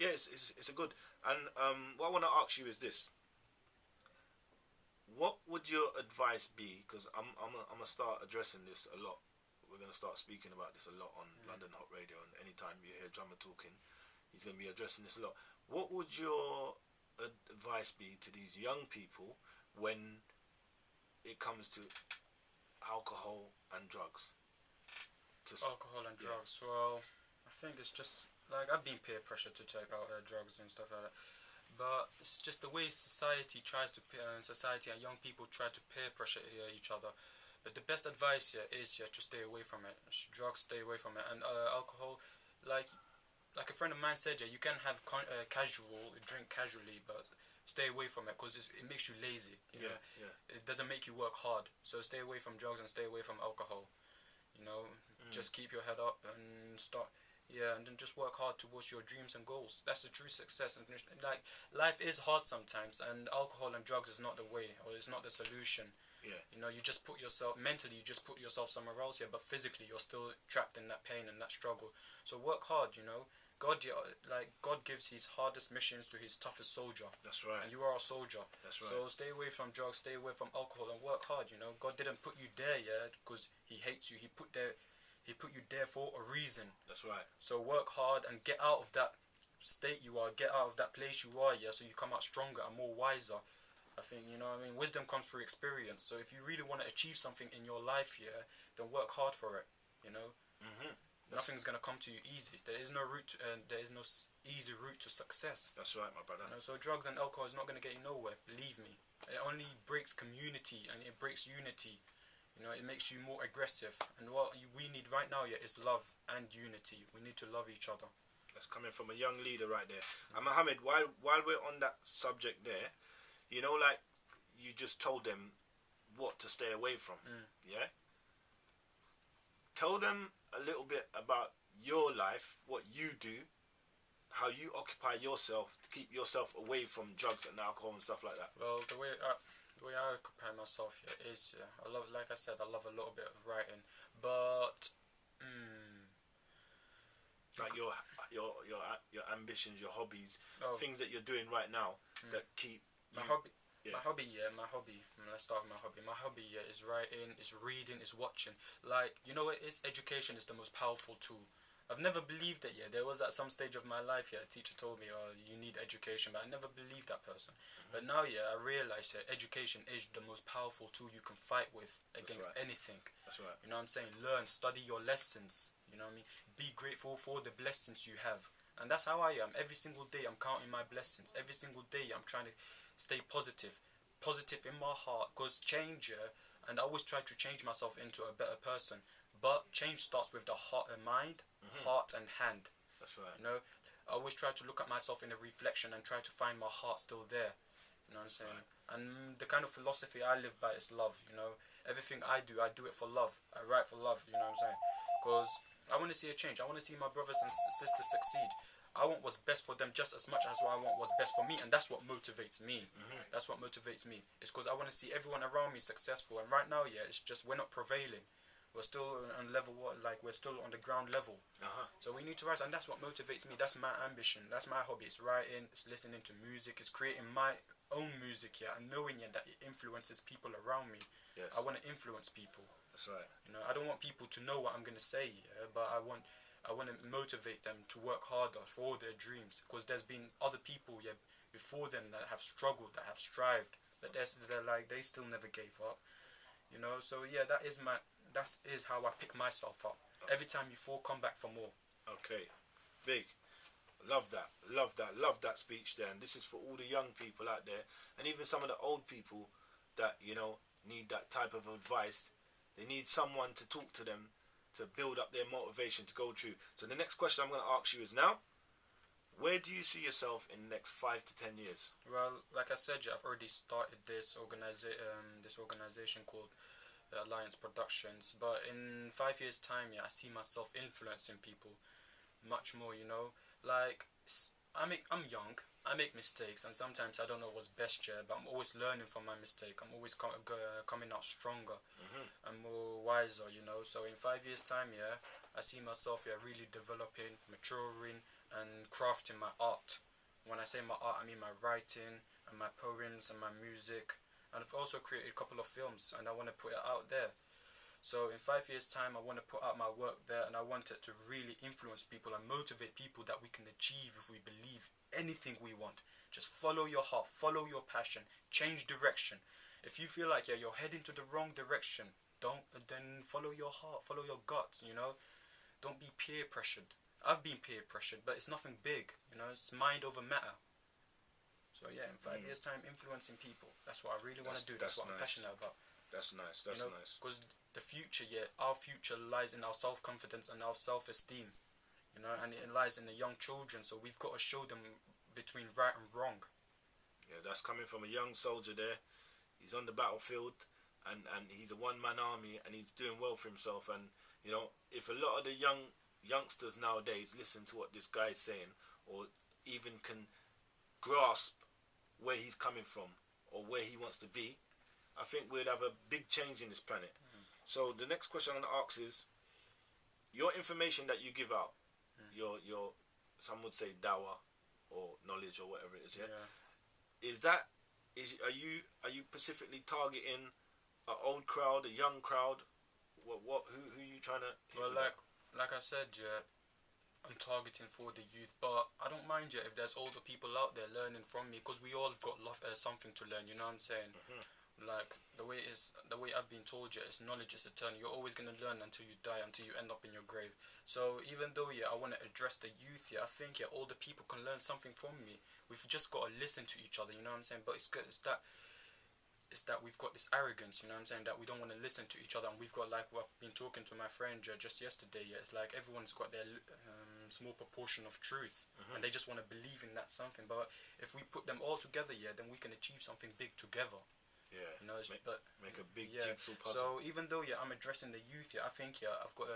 Yeah, it's a good. And what I want to ask you is this: what would your advice be? Because I'm gonna start addressing this a lot. We're gonna start speaking about this a lot on London Hot Radio, and anytime you hear drummer talking, he's gonna be addressing this a lot. What would your advice be to these young people when it comes to alcohol and drugs? Alcohol and drugs. Well, I think it's just like I've been peer pressure to take out drugs and stuff like that. But it's just the way society tries to society and young people try to peer pressure each other. But the best advice here is to stay away from it. Drugs, stay away from it, and alcohol, like a friend of mine said, you can have casual drink casually, but stay away from it because it makes you lazy. You know, it doesn't make you work hard. So stay away from drugs and stay away from alcohol. You know, just keep your head up and start. Yeah, and then just work hard towards your dreams and goals. That's the true success. And like life is hard sometimes, and alcohol and drugs is not the way, or it's not the solution. Yeah. You know, you just put yourself mentally, you just put yourself somewhere else here, but physically you're still trapped in that pain and that struggle. So work hard. You know, God gives his hardest missions to his toughest soldier. That's right. And you are a soldier. That's right. So stay away from drugs, stay away from alcohol, and work hard. You know, God didn't put you there because He hates you. He put you there for a reason. That's right. So work hard and get out of that state you are, get out of that place you are, so you come out stronger and more wiser. I think, you know what I mean, wisdom comes through experience. So if you really want to achieve something in your life then work hard for it, you know. Nothing's going to come to you easy. There is no easy route to success. That's right, my brother. You know, so drugs and alcohol is not going to get you nowhere, believe me. It only breaks community and it breaks unity. You know, it makes you more aggressive. And what we need right now is love and unity. We need to love each other. That's coming from a young leader right there. And Mohamed, while we're on that subject there, you know, like you just told them what to stay away from. Yeah? Tell them a little bit about your life, what you do, how you occupy yourself to keep yourself away from drugs and alcohol and stuff like that. Well, the way I occupy myself is I love, like I said, I love a little bit of writing, but like your ambitions, your hobbies, things that you're doing right now that keep my hobby. My hobby. Let's start with my hobby. My hobby is writing, is reading, is watching. Like, you know what it is? Education is the most powerful tool. I've never believed it. There was at some stage of my life a teacher told me, "Oh, you need education," but I never believed that person. But now I realize education is the most powerful tool you can fight with against anything. That's right. You know what I'm saying? Learn, study your lessons. You know what I mean? Be grateful for the blessings you have. And that's how I am. Every single day I'm counting my blessings. Every single day I'm trying to stay positive in my heart, because change, and I always try to change myself into a better person, but change starts with the heart and mind, heart and hand. That's right. You know, I always try to look at myself in a reflection and try to find my heart still there. You know what I'm saying? Right. And the kind of philosophy I live by is love. You know, everything I do it for love. I write for love. You know what I'm saying? Because I want to see a change. I want to see my brothers and sisters succeed. I want what's best for them just as much as what I want what's best for me, and that's what motivates me. That's what motivates me. It's because I want to see everyone around me successful, and right now, it's just we're not prevailing. We're still on level we're still on the ground level. So we need to rise, and that's what motivates me. That's my ambition. That's my hobby. It's writing. It's listening to music. It's creating my own music and knowing that it influences people around me. Yes. I want to influence people. That's right. You know, I don't want people to know what I'm gonna say, but I want to motivate them to work harder for their dreams, because there's been other people before them that have struggled, that have strived, but they still never gave up. You know, so that is how I pick myself up. Every time you fall, come back for more. Okay, big. Love that speech there. And this is for all the young people out there, and even some of the old people that, you know, need that type of advice. They need someone to talk to them, to build up their motivation to go through. So the next question I'm going to ask you is now, where do you see yourself in the next 5 to 10 years? Well, like I said, I've already started this organization called Alliance Productions. But in 5 years' time, I see myself influencing people much more. You know, like I'm young. I make mistakes, and sometimes I don't know what's best, but I'm always learning from my mistake. I'm always coming out stronger and more wiser, you know. So in 5 years' time, I see myself really developing, maturing, and crafting my art. When I say my art, I mean my writing and my poems and my music. And I've also created a couple of films, and I want to put it out there. So in 5 years' time, I want to put out my work there, and I want it to really influence people and motivate people that we can achieve if we believe anything we want. Just follow your heart, follow your passion, change direction. If you feel like you're heading to the wrong direction, then follow your heart, follow your gut, you know. Don't be peer pressured. I've been peer pressured, but it's nothing big, you know. It's mind over matter. So yeah, in 5 years' time, influencing people. That's what I really want to do. That's what I'm passionate about. That's nice. That's nice. Because the future, our future lies in our self-confidence and our self-esteem, you know, and it lies in the young children. So we've got to show them between right and wrong. Yeah, that's coming from a young soldier there. He's on the battlefield, and he's a one-man army, and he's doing well for himself. And you know, if a lot of the youngsters nowadays listen to what this guy's saying, or even can grasp where he's coming from or where he wants to be, I think we'd have a big change in this planet. So the next question I'm going to ask is, your information that you give out, your some would say dawah or knowledge or whatever it is, are you specifically targeting an old crowd, a young crowd? Who are you trying to hit? Well, like I said, I'm targeting for the youth, but I don't mind if there's older people out there learning from me, because we all have got something to learn, you know what I'm saying? Like the way I've been told, is knowledge is eternal. You're always going to learn until you die, until you end up in your grave. So even though I want to address the youth, I think older people can learn something from me. We've just got to listen to each other, you know what I'm saying? But it's good, it's that we've got this arrogance, you know what I'm saying, that we don't want to listen to each other. And we've got, like, I've been talking to my friend just yesterday, it's like everyone's got their small proportion of truth, and they just want to believe in that something. But if we put them all together, then we can achieve something big together. Yeah, you know, make a big jigsaw puzzle. So even though I'm addressing the youth, I think I've got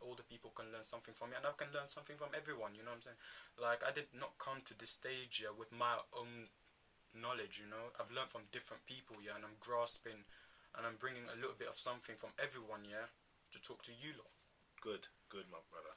older people can learn something from me, and I can learn something from everyone. You know what I'm saying? Like, I did not come to this stage with my own knowledge. You know, I've learned from different people, and I'm grasping, and I'm bringing a little bit of something from everyone, to talk to you lot. Good, my brother.